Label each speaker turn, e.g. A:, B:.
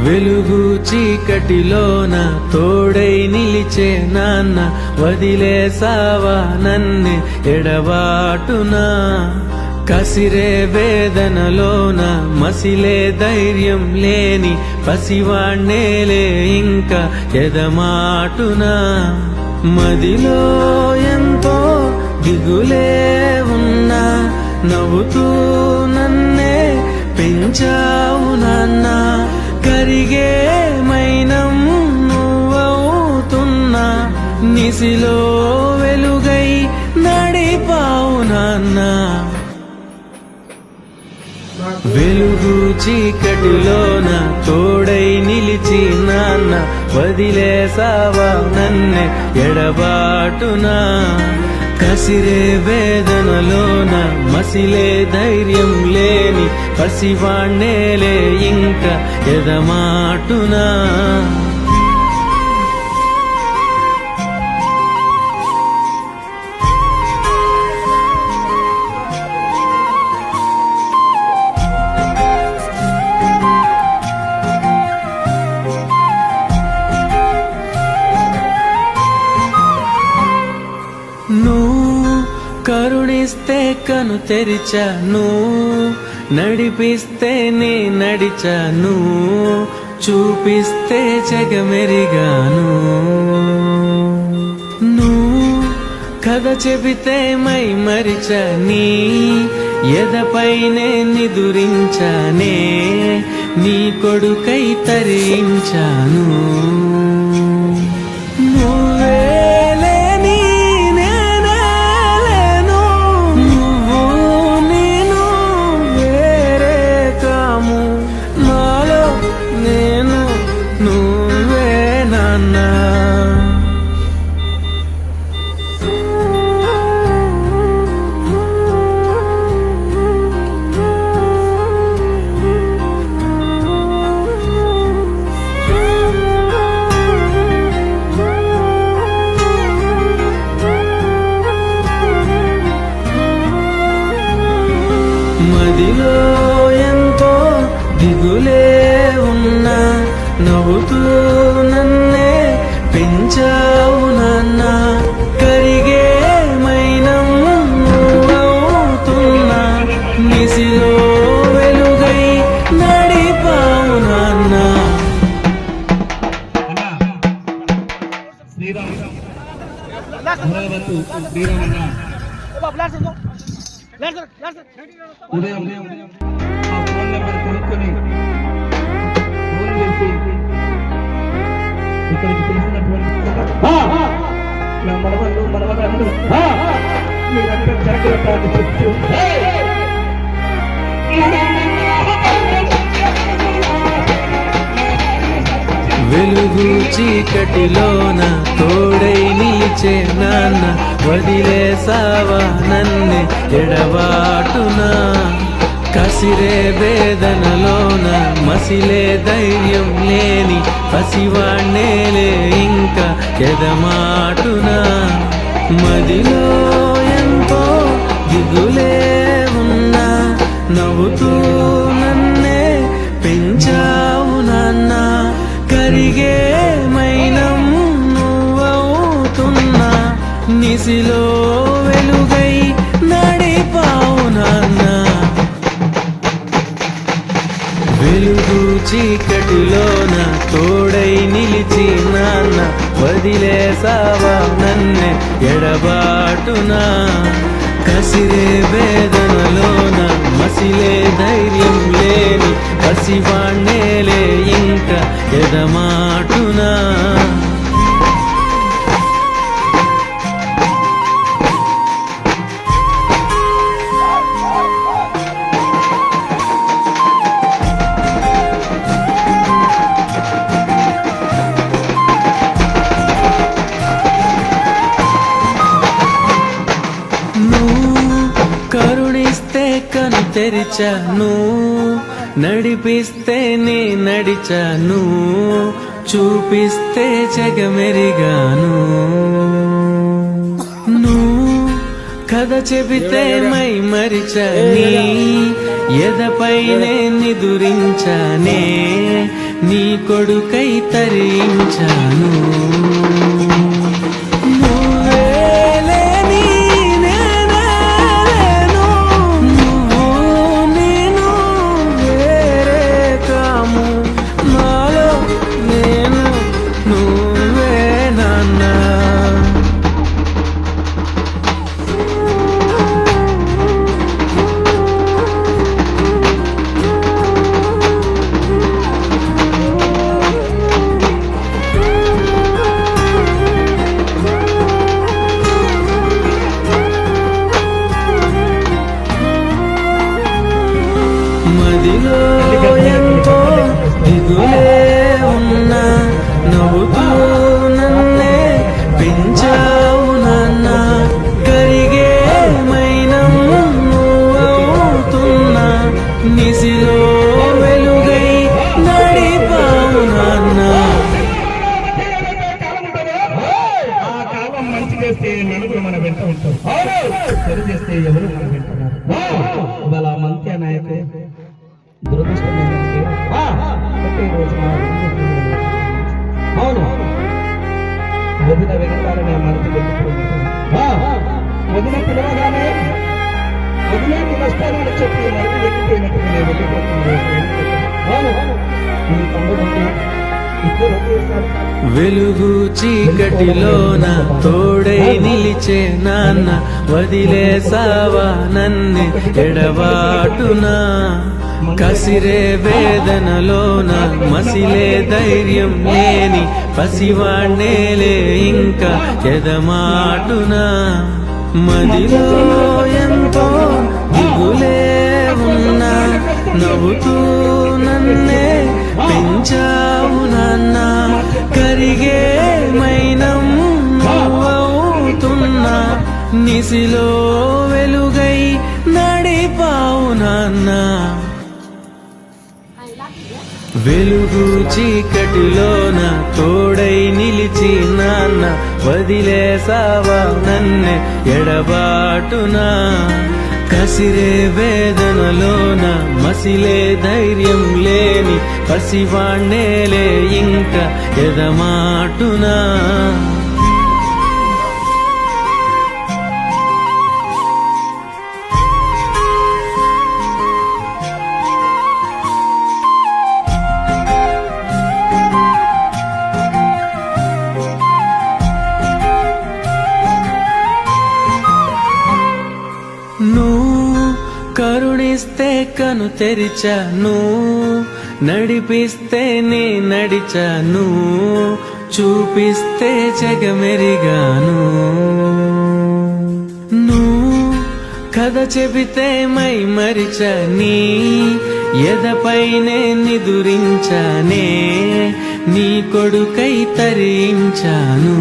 A: వెలుగు చీకటిలోన తోడై నిలిచే నాన్న, వదిలేసావా నన్నే ఎడబాటునా. కసిరే వేదనలోన మసిలే ధైర్యం లేని పసివాణ్ణేలే ఇంకా ఎదమాటునా. మదిలో ఎంతో దిగులే ఉన్నా, నవ్వుతూ నన్నే పెంచావు నాన్న. కరిగే మైనం నువ్వవుతున్నా, నిసిలో వెలుగై నడిపావు నాన్న. వెలుగు చీకటిలోన తోడై నిలిచి నాన్న, వదిలేసావా నన్నే ఎడబాటునా. కసిరే వేదనలోన మసిలే ధైర్యం లేని పసివాణ్ణేలే ఇంకా ఎదమాటునా. నువ్వు కరుణిస్తే కను తెరిచాను, నడిపిస్తే నే నడిచాను, చూపిస్తే జగమెరిగాను. నువ్వు కథ చెబితే మై మరిచని, ఎదపైనే నిదురించానే, నీ కొడుకై తరించాను. మదిలో ఎంతో దిగులే ఉన్నా, నవ్వుతూ నన్నే పెంచావు నాన్న. కరిగే మైనం నువ్వవుతున్నా, నిసిలో వెలుగై నడిపావు నాన్న.
B: ఉదయం ఆ ఫోన్ నెంబర్ కొనుక్కొని ఫోన్ చేసి ఇక్కడికి పిలిచినటువంటి నా మనవళ్ళు మనవరాళ్ళు మీరంతా జాగ్రత్తగా చెప్తూ
A: వెలుగు చీకటిలోన తోడై నిలిచే నాన్న, వదిలేసావా నన్నే ఎడబాటునా. కసిరే వేదనలోన మసిలే ధైర్యం లేని పసివాణ్ణేలే ఇంకా ఎదమాటునా. మదిలో ఎంతో దిగులే ఉన్నా, నవ్వుతూ నన్నే పెంచావు నాన్న. కరిగే మైనం నువ్వవుతున్నా, నిసిలో వెలుగై నడిపావు నాన్న. వెలుగు చీకటిలోన తోడై నిలిచి నాన్న, వదిలేసావా నన్నే ఎడబాటునా. కసిరే వేదనలోన మసిలే ధైర్యం లేని పసివాణ్ణేలే ఇంకా ఎదమాటునా. కరుణిస్తే కను తెరిచాను, నడిపిస్తే నే నడిచాను, చూపిస్తే జగమెరిగాను. నువ్వు కథ చెబితే మై మరిచని ఎదపైనే నిదురించానే నీ కొడుకై తరించాను మదిలో ఎంతో దిగులే ఉన్నా నవ్వుతూ నన్నే పెంచావు నాన్న కరిగే మైనం నువ్వవుతున్నా నిసిలో వెలుగై నడిపావు నాన్న
B: ఆ కాలం మంచి చేస్తే నలుగురు మన వెంట ఉంటారు చెడు చేస్తే ఎవరు మన వెంట ఇవాళ మంత్య నాయకు దురదృష్టం ఏంటంటే ఒకటే రోజు అవును వదిన వెనకాలనే మరచి వెళ్ళిపోయింది వదిన పిలవగానే వదిలేకి వస్తానని చెప్పి మరచి వెళ్ళిపోయినట్టుగా నేను వెళ్ళిపోతున్నాను అవును మీ తమ్ముడు ఇద్దరు ఒకేసారి
A: వెలుగు చీకటిలోన తోడై నిలిచే నాన్న వదిలేసావా నన్ను ఎడబాటునా కసిరే వేదనలోన మసిలే ధైర్యం లేని పసివాణ్ణేలే ఇంకా ఎదమాటునా మదిలో ఎంతో దిగులే ఉన్నా నవ్వుతూ నన్నే పెంచావు నాన్న కరిగే మైనం నువ్వవుతున్నా నిసిలో వెలుగై నడిపావు నాన్న వెలుగు చీకటిలోన తోడై నిలిచి నాన్న వదిలేసావా నన్నే ఎడబాటునా కసిరే వేదనలోన మసిలే ధైర్యం లేని పసివాణ్ణేలే ఇంకా ఎదమాటునా నువ్వు కరుణిస్తే కను తెరిచాను నడిపిస్తే నే నడిచాను చూపిస్తే జగమెరిగాను నువ్వు కథ చెబితే మై మరిచని ఎదపైనే నిదురించానే నీ కొడుకై తరించాను